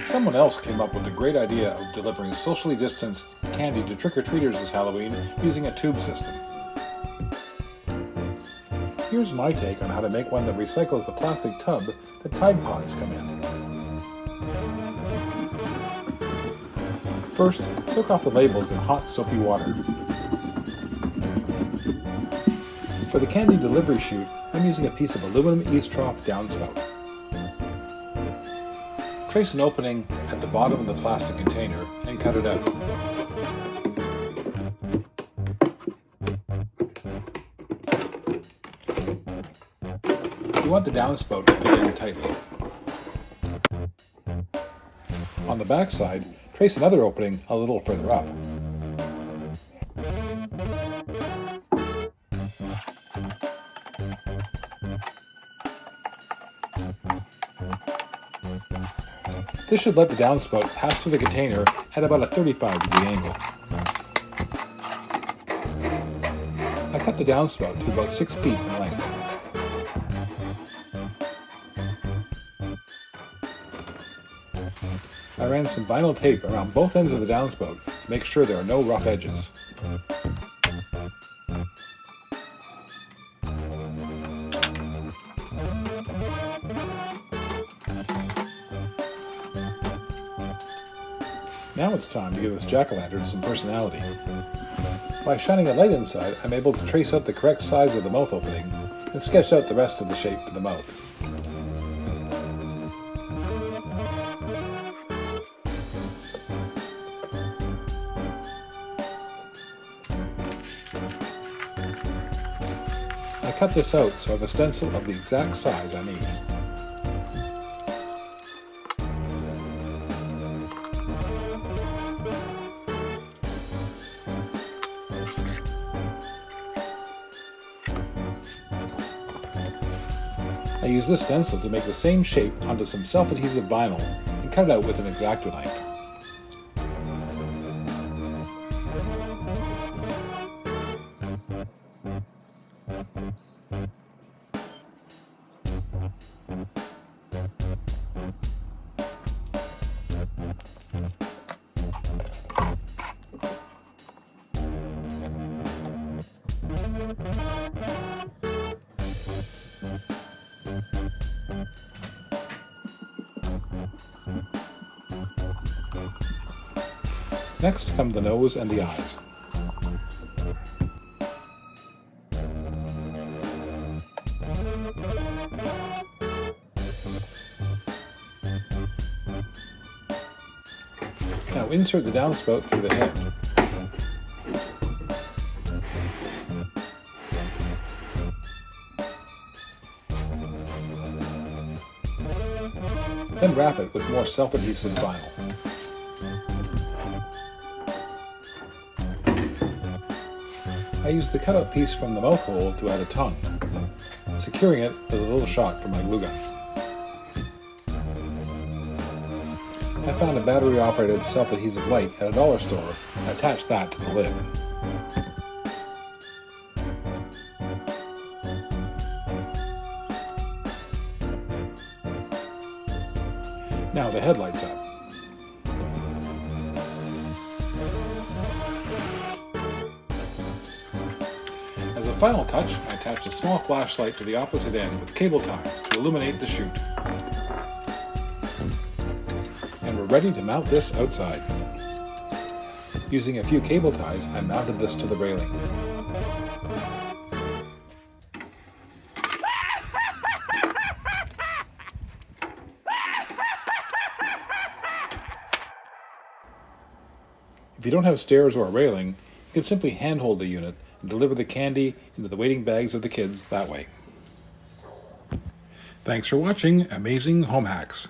Someone else came up with the great idea of delivering socially distanced candy to trick-or-treaters this Halloween using a tube system. Here's my take on how to make one that recycles the plastic tub that Tide Pods come in. First, soak off the labels in hot, soapy water. For the candy delivery chute, I'm using a piece of aluminum eavestrough downspout. Trace an opening at the bottom of the plastic container and cut it out. You want the downspout to fit in tightly. On the back side, trace another opening a little further up. This should let the downspout pass through the container at about a 35-degree angle. I cut the downspout to about 6 feet in length. I ran some vinyl tape around both ends of the downspout to make sure there are no rough edges. Now it's time to give this jack-o'-lantern some personality. By shining a light inside, I'm able to trace out the correct size of the mouth opening and sketch out the rest of the shape for the mouth. I cut this out so I have a stencil of the exact size I need. I use this stencil to make the same shape onto some self-adhesive vinyl and cut it out with an x-acto knife. Next come the nose and the eyes. Now insert the downspout through the head. Then wrap it with more self-adhesive vinyl. I used the cutout piece from the mouth hole to add a tongue, securing it with a little shot from my glue gun. I found a battery-operated self-adhesive light at a dollar store and attached that to the lid. Now the headlight's up. As a final touch, I attached a small flashlight to the opposite end with cable ties to illuminate the chute. And we're ready to mount this outside. Using a few cable ties, I mounted this to the railing. If you don't have stairs or a railing, you can simply handhold the unit and deliver the candy into the waiting bags of the kids that way. Thanks for watching Amazing Home Hacks.